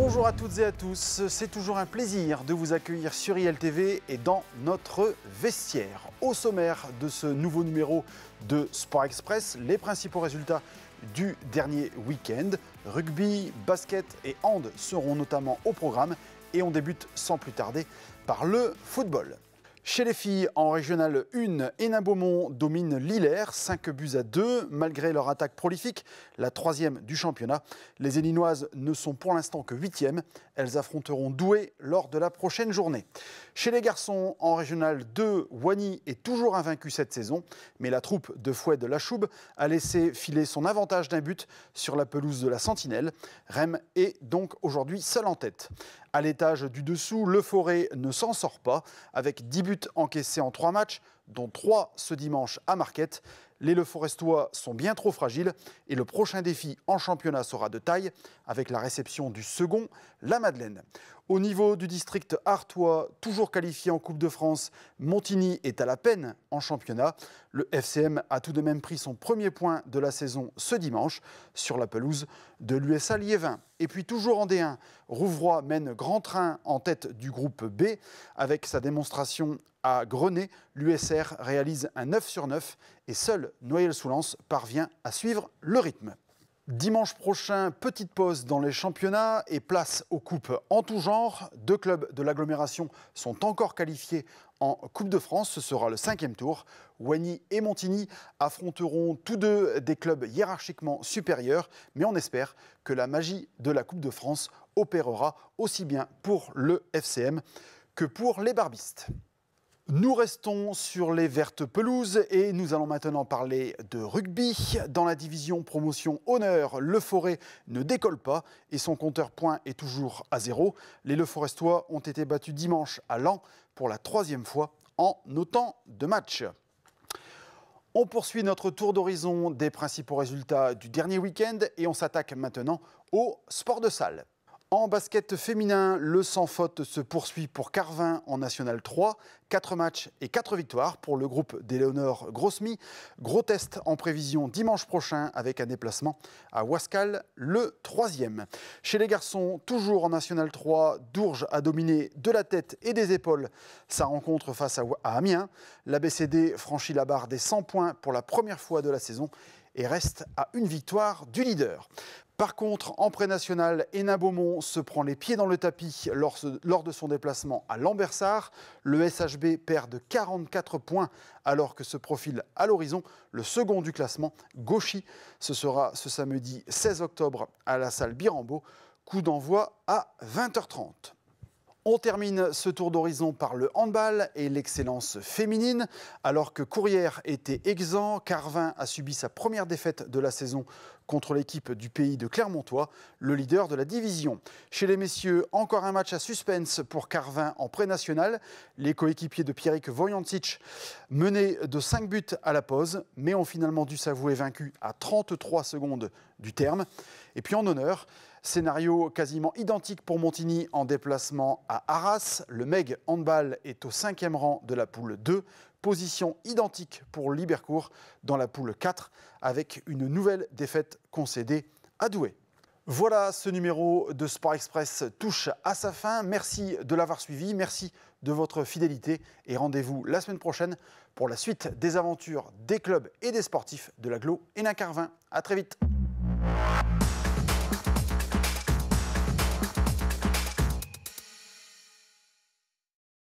Bonjour à toutes et à tous, c'est toujours un plaisir de vous accueillir sur ILTV et dans notre vestiaire. Au sommaire de ce nouveau numéro de Sport Express, les principaux résultats du dernier week-end. Rugby, basket et hand seront notamment au programme et on débute sans plus tarder par le football. Chez les filles, en Régional 1, Hénin-Beaumont domine Lillers, 5-2. Malgré leur attaque prolifique, la 3e du championnat. Les Élinoises ne sont pour l'instant que 8e. Elles affronteront Douai lors de la prochaine journée. Chez les garçons, en Régional 2, Wany est toujours invaincu cette saison. Mais la troupe de Fouet de Lachoube a laissé filer son avantage d'un but sur la pelouse de la Sentinelle. Rem est donc aujourd'hui seul en tête. À l'étage du dessous, le Forêt ne s'en sort pas, avec 10 buts encaissés en 3 matchs, dont 3 ce dimanche à Marquette. Les Leforestois sont bien trop fragiles et le prochain défi en championnat sera de taille, avec la réception du second, la Madeleine. Au niveau du district artois, toujours qualifié en Coupe de France, Montigny est à la peine en championnat. Le FCM a tout de même pris son premier point de la saison ce dimanche sur la pelouse de l'USA Liévin. Et puis toujours en D1, Rouvroy mène grand train en tête du groupe B. Avec sa démonstration à Grenay, l'USR réalise un 9 sur 9 et seul Noyelles-sous-Lens parvient à suivre le rythme. Dimanche prochain, petite pause dans les championnats et place aux coupes en tout genre. 2 clubs de l'agglomération sont encore qualifiés en Coupe de France. Ce sera le 5e tour. Wany et Montigny affronteront tous deux des clubs hiérarchiquement supérieurs. Mais on espère que la magie de la Coupe de France opérera aussi bien pour le FCM que pour les barbistes. Nous restons sur les vertes pelouses et nous allons maintenant parler de rugby. Dans la division promotion honneur, le Forêt ne décolle pas et son compteur points est toujours à 0. Les Leforestois ont été battus dimanche à Laon pour la 3e fois en autant de matchs. On poursuit notre tour d'horizon des principaux résultats du dernier week-end et on s'attaque maintenant au sport de salle. En basket féminin, le sans faute se poursuit pour Carvin en National 3. 4 matchs et 4 victoires pour le groupe d'Éléonore Grossmy. Gros test en prévision dimanche prochain avec un déplacement à Wascal, le 3e. Chez les garçons, toujours en National 3, Dourges a dominé de la tête et des épaules sa rencontre face à Amiens. L'ABCD franchit la barre des 100 points pour la première fois de la saison et reste à une victoire du leader. Par contre, en pré-national, Hénin-Beaumont se prend les pieds dans le tapis lors de son déplacement à Lambersart. Le SHB perd de 44 points alors que se profile à l'horizon le second du classement, Gauchy. Ce sera ce samedi 16 octobre à la salle Birambeau. Coup d'envoi à 20h30. On termine ce tour d'horizon par le handball et l'excellence féminine. Alors que Courrières était exempt, Carvin a subi sa première défaite de la saison contre l'équipe du pays de Clermontois, le leader de la division. Chez les messieurs, encore un match à suspense pour Carvin en pré-national. Les coéquipiers de Pierrick Vojancic menaient de 5 buts à la pause, mais ont finalement dû s'avouer vaincus à 33 secondes du terme. Et puis en honneur, scénario quasiment identique pour Montigny en déplacement à Arras. Le Meg Handball est au 5e rang de la poule 2. Position identique pour Libercourt dans la poule 4 avec une nouvelle défaite concédée à Douai. Voilà, ce numéro de Sport Express touche à sa fin. Merci de l'avoir suivi, merci de votre fidélité et rendez-vous la semaine prochaine pour la suite des aventures des clubs et des sportifs de l'agglo Hénin-Carvin. À très vite.